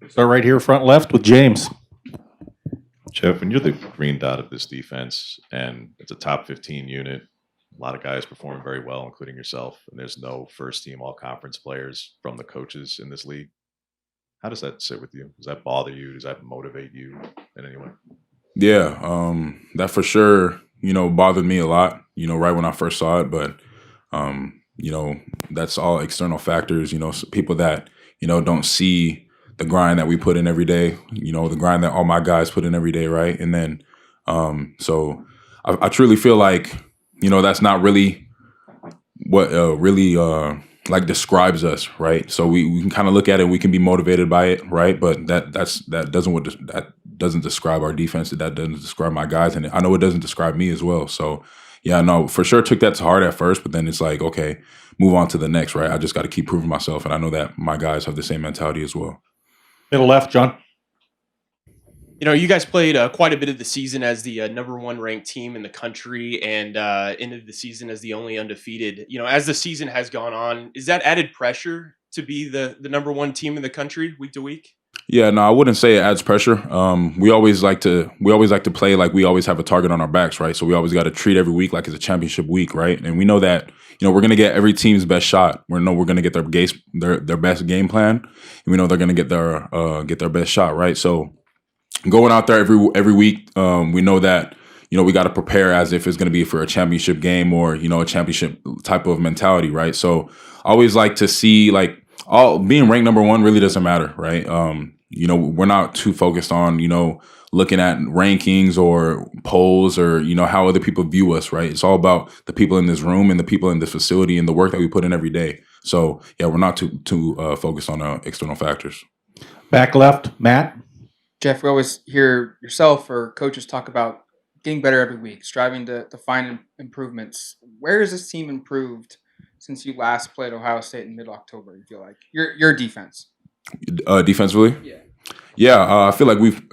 Start right here, front left with James. Jeff, when you're the green dot of this defense and it's a top 15 unit, a lot of guys performing very well, including yourself, and there's no first team all conference players from the coaches in this league. How does that sit with you? Does that bother you? Does that motivate you in any way? Yeah, that for sure, bothered me a lot, right when I first saw it. But, that's all external factors, people that, don't see the grind that we put in every day, the grind that all my guys put in every day, right? And then, so I truly feel like, that's not really what really like describes us, right? So we can kind of look at it, we can be motivated by it, right? But that doesn't describe our defense. That doesn't describe my guys, and I know it doesn't describe me as well. So yeah, no, for sure took that to heart at first, but then it's like, okay, move on to the next, right? I just got to keep proving myself, and I know that my guys have the same mentality as well. Middle left, John. You guys played quite a bit of the season as the number one ranked team in the country and ended the season as the only undefeated. As the season has gone on, is that added pressure to be the number one team in the country week to week? Yeah, no, I wouldn't say it adds pressure. We always like to play like we always have a target on our backs, right? So we always got to treat every week like it's a championship week, right? And we know that we're going to get every team's best shot. We know we're going to get their best game plan, and we know they're going to get their best shot, right? So going out there every week, we know that we got to prepare as if it's going to be for a championship game or a championship type of mentality, right? So I always like to see being ranked number one really doesn't matter, right? We're not too focused on looking at rankings or polls or how other people view us, right? It's all about the people in this room and the people in this facility and the work that we put in every day. So yeah, we're not too focused on external factors. Back left, Matt. Jeff, we always hear yourself or coaches talk about getting better every week, striving to find improvements. Where has this team improved since you last played Ohio State in mid-October, you feel like? Your defense. Defensively? Yeah. Yeah, I feel like we've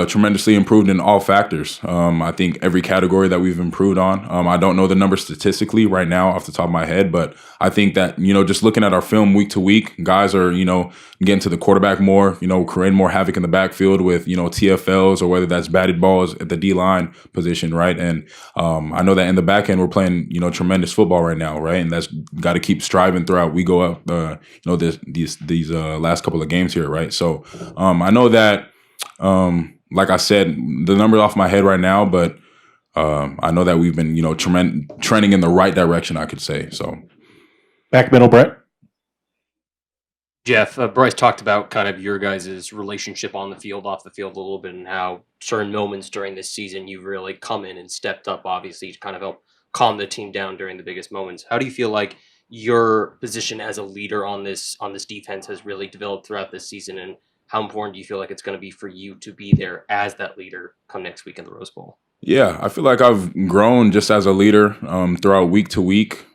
tremendously improved in all factors. I think every category that we've improved on. I don't know the numbers statistically right now off the top of my head, but I think that, just looking at our film week to week, guys are, getting to the quarterback more, creating more havoc in the backfield with, TFLs or whether that's batted balls at the D-line position, right? And I know that in the back end, we're playing, tremendous football right now, right? And that's got to keep striving throughout. We go up, these last couple of games here, right? So I know that, like I said, the number off my head right now, but I know that we've been, trending in the right direction, I could say. So, back middle, Brett. Jeff, Bryce talked about kind of your guys' relationship on the field, off the field a little bit, and how certain moments during this season you've really come in and stepped up, obviously, to kind of help calm the team down during the biggest moments. How do you feel like your position as a leader on this defense has really developed throughout this season, and how important do you feel like it's going to be for you to be there as that leader come next week in the Rose Bowl? Yeah, I feel like I've grown just as a leader throughout week to week.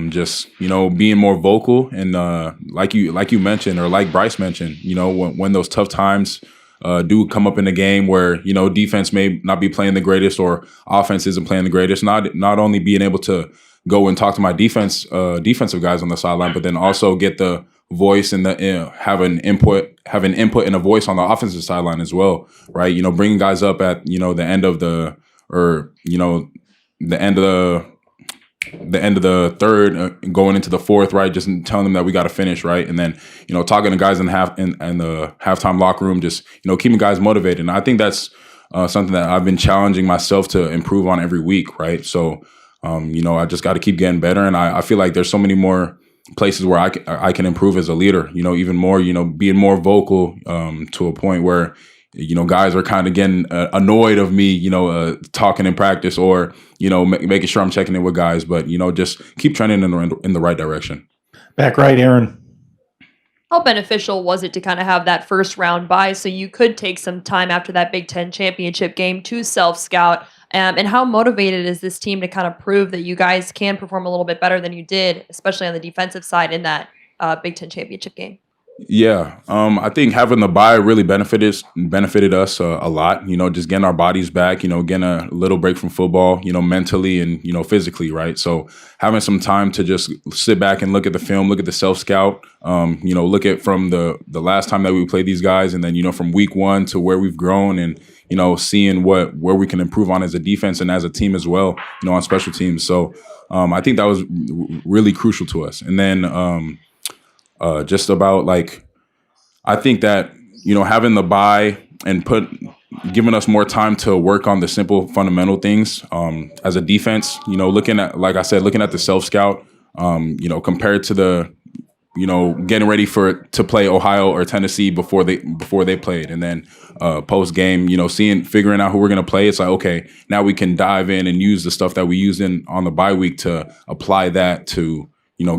Just being more vocal and like you mentioned or like Bryce mentioned, when those tough times do come up in the game where defense may not be playing the greatest or offense isn't playing the greatest. Not only being able to go and talk to my defensive guys on the sideline, but then also get the voice and have an input and a voice on the offensive sideline as well, right? Bringing guys up at the end of the third, going into the fourth, right? Just telling them that we got to finish, right? And then talking to guys in the halftime locker room, just keeping guys motivated. And I think that's something that I've been challenging myself to improve on every week, right? So I just got to keep getting better, and I feel like there's so many more places where I can improve as a leader, even more, being more vocal to a point where, guys are kind of getting annoyed of me, talking in practice or, making sure I'm checking in with guys, but, just keep trending in the right direction. Back right, Aaron. How beneficial was it to kind of have that first round bye so you could take some time after that Big Ten championship game to self-scout? And how motivated is this team to kind of prove that you guys can perform a little bit better than you did, especially on the defensive side in that Big Ten championship game? Yeah, I think having the bye really benefited us a lot. Just getting our bodies back. Getting a little break from football. Mentally and physically, right? So having some time to just sit back and look at the film, look at the self scout. Look at from the last time that we played these guys, and then from week one to where we've grown, and seeing where we can improve on as a defense and as a team as well. On special teams. So I think that was really crucial to us. And then just about like, I think that having the bye and giving us more time to work on the simple fundamental things as a defense. Looking at, like I said, looking at the self scout. Compared to the getting ready to play Ohio or Tennessee before they played, and then post game, figuring out who we're gonna play. It's like, okay, now we can dive in and use the stuff that we used on the bye week to apply that to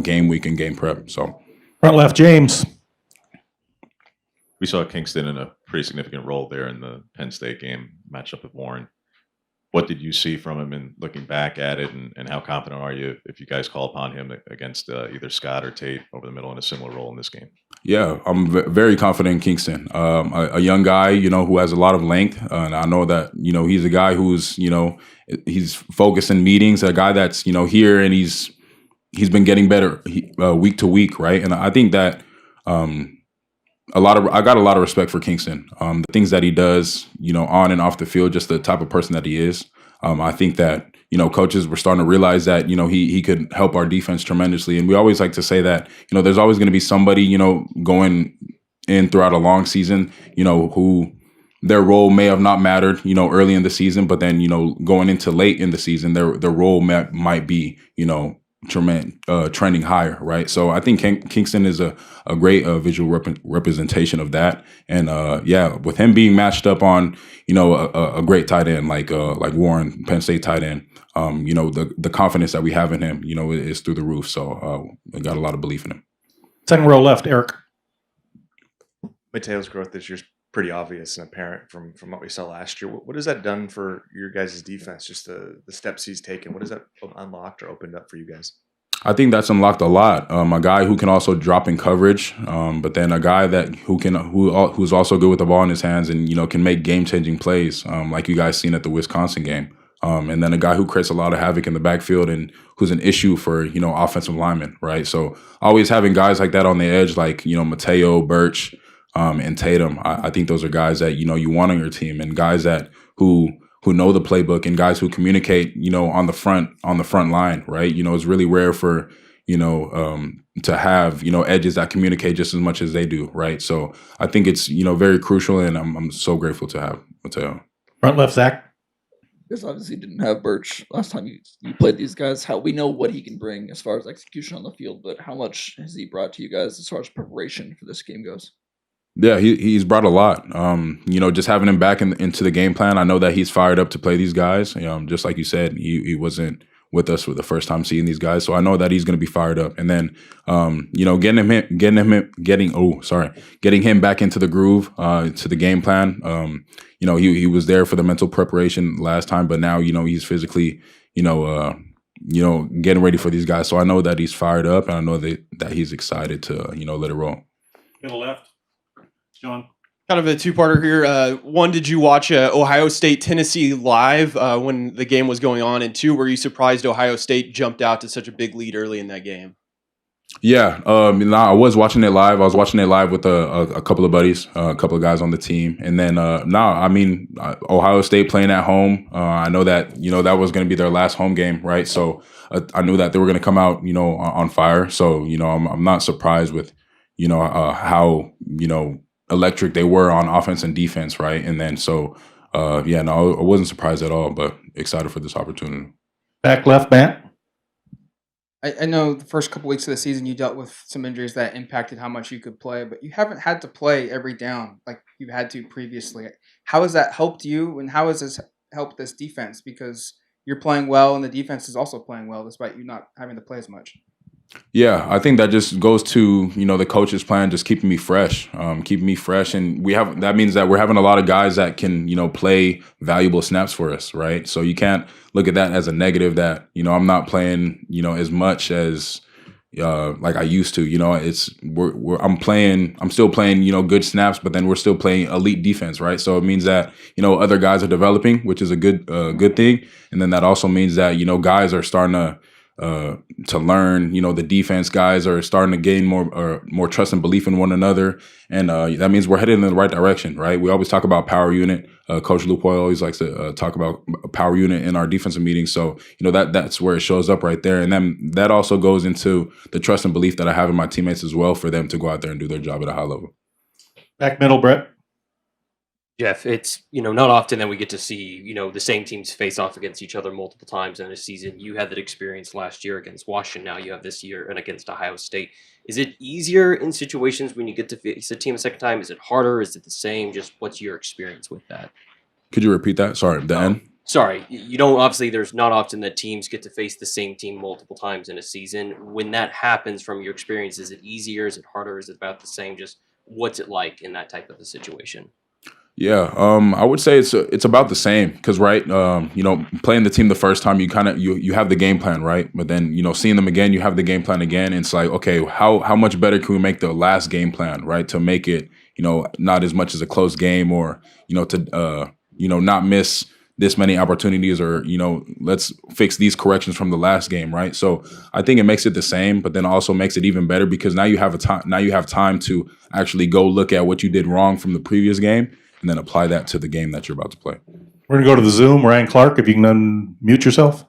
game week and game prep. So Front left, James. We saw Kingston in a pretty significant role there in the Penn State game matchup with Warren. What did you see from him, and looking back at it, and how confident are you if you guys call upon him against either Scott or Tate over the middle in a similar role in this game? Yeah, I'm very confident in Kingston. A young guy, who has a lot of length, and I know that he's a guy who's he's focused in meetings. A guy that's here, and he's been getting better week to week, right? And I think that I got a lot of respect for Kingston. The things that he does, on and off the field, just the type of person that he is. I think that coaches were starting to realize that he could help our defense tremendously. And we always like to say that there's always going to be somebody going in throughout a long season, who their role may have not mattered, early in the season, but then going into late in the season, their role might be trending higher, right? So I think Kingston is a great visual representation of that, and with him being matched up on a great tight end like Warren, Penn State tight end, the confidence that we have in him, is through the roof. So I got a lot of belief in him. Second row left, Eric. Mateo's growth this year is pretty obvious and apparent from what we saw last year. What has that done for your guys' defense, just the steps he's taken? What has that unlocked or opened up for you guys? I think that's unlocked a lot. A guy who can also drop in coverage, but then a guy that who's also good with the ball in his hands and can make game-changing plays, like you guys seen at the Wisconsin game. And then a guy who creates a lot of havoc in the backfield and who's an issue for offensive linemen, right? So always having guys like that on the edge, like Mateo, Birch, and Tatum, I think those are guys that you want on your team, and guys that who know the playbook, and guys who communicate on the front line, right? It's really rare for to have edges that communicate just as much as they do, right? So I think it's very crucial, and I'm so grateful to have Mateo. Front left, Zach. Because obviously didn't have Birch last time you played these guys. How we know what he can bring as far as execution on the field, but how much has he brought to you guys as far as preparation for this game goes? Yeah, he's brought a lot. Just having him back into the game plan, I know that he's fired up to play these guys. Just like you said, he wasn't with us for the first time seeing these guys, so I know that he's going to be fired up. And then, getting him back into the groove, to the game plan. He was there for the mental preparation last time, but now he's physically, getting ready for these guys. So I know that he's fired up, and I know that he's excited to let it roll. Middle left, John. Kind of a two-parter here. One, did you watch Ohio State Tennessee live when the game was going on? And two, were you surprised Ohio State jumped out to such a big lead early in that game? Yeah, I was watching it live. I was watching it live with a couple of buddies, a couple of guys on the team, and then Ohio State playing at home. I know that that was going to be their last home game, right? So I knew that they were going to come out, on fire. So I'm not surprised with how electric they were on offense and defense, right? And then I wasn't surprised at all, but excited for this opportunity. Back left, Matt. I know the first couple weeks of the season you dealt with some injuries that impacted how much you could play, but you haven't had to play every down like you've had to previously. How has that helped you, and how has this helped this defense? Because you're playing well, and the defense is also playing well despite you not having to play as much. Yeah, I think that just goes to the coach's plan, just keeping me fresh, and that means that we're having a lot of guys that can play valuable snaps for us, right? So you can't look at that as a negative that I'm not playing as much as like I used to. I'm still playing good snaps, but then we're still playing elite defense, right? So it means that other guys are developing, which is a good thing, and then that also means that guys are starting to learn. The defense guys are starting to gain more trust and belief in one another, and that means we're headed in the right direction, right? We always talk about power unit. Coach Lupoy always likes to talk about a power unit in our defensive meetings. So that's where it shows up right there, and then that also goes into the trust and belief that I have in my teammates as well, for them to go out there and do their job at a high level. Back middle, Brett. Jeff, it's not often that we get to see the same teams face off against each other multiple times in a season. You had that experience last year against Washington. Now you have this year and against Ohio State. Is it easier in situations when you get to face a team a second time? Is it harder? Is it the same? Just what's your experience with that? Could you repeat that? Sorry, the end. Sorry, you don't. Obviously, there's not often that teams get to face the same team multiple times in a season. When that happens, from your experience, is it easier? Is it harder? Is it about the same? Just what's it like in that type of a situation? Yeah, I would say it's about the same, because right, playing the team the first time, you have the game plan, right? But then seeing them again, you have the game plan again, and it's like, okay, how much better can we make the last game plan, right? To make it not as much as a close game, or to not miss this many opportunities, or let's fix these corrections from the last game, right? So I think it makes it the same, but then also makes it even better, because now you have time to actually go look at what you did wrong from the previous game, and then apply that to the game that you're about to play. We're going to go to the Zoom. Ryan Clark, if you can unmute yourself.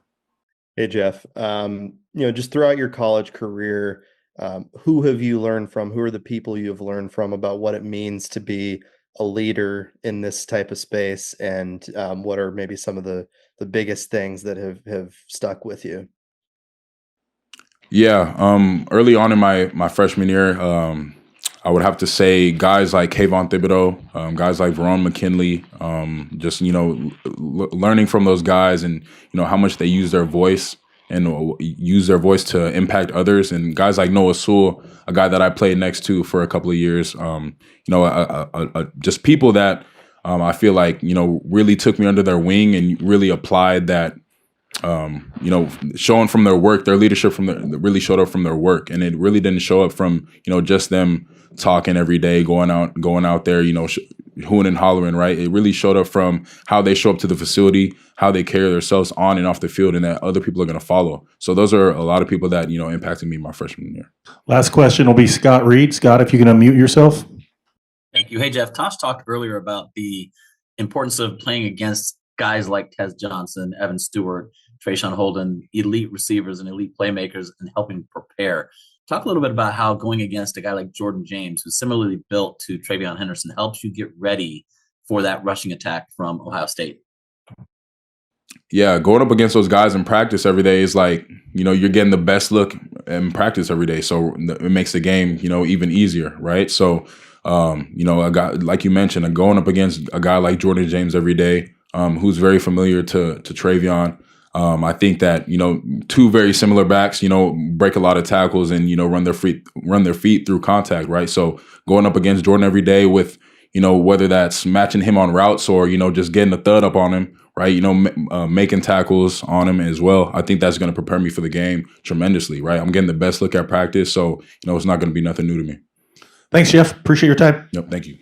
Hey, Jeff. Just throughout your college career, who have you learned from? Who are the people you have learned from about what it means to be a leader in this type of space? And what are maybe some of the biggest things that have stuck with you? Yeah, early on in my freshman year, I would have to say guys like Kayvon Thibodeau, guys like Verone McKinley, just learning from those guys, and how much they use their voice to impact others, and guys like Noah Sewell, a guy that I played next to for a couple of years, just people that I feel like really took me under their wing and really applied that. Showing from their work, their leadership really showed up from their work, and it really didn't show up from just them talking every day, going out there, hooing and hollering, right? It really showed up from how they show up to the facility, how they carry themselves on and off the field, and that other people are going to follow. So those are a lot of people that impacted me my freshman year. Last question will be Scott Reed. Scott, if you can unmute yourself. Thank you. Hey, Jeff, Tosh talked earlier about the importance of playing against guys like Tez Johnson, Evan Stewart, Trayshawn Holden, elite receivers and elite playmakers, and helping prepare. Talk a little bit about how going against a guy like Jordan James, who's similarly built to Travion Henderson, helps you get ready for that rushing attack from Ohio State. Yeah, going up against those guys in practice every day is like, you're getting the best look in practice every day. So it makes the game, even easier, right? So, a guy, like you mentioned, going up against a guy like Jordan James every day, who's very familiar to Travion. I think that two very similar backs, break a lot of tackles and run their feet through contact, right? So going up against Jordan every day with whether that's matching him on routes or just getting a thud up on him, right? Making tackles on him as well. I think that's going to prepare me for the game tremendously, right? I'm getting the best look at practice, so it's not going to be nothing new to me. Thanks, Jeff. Appreciate your time. Yep, thank you.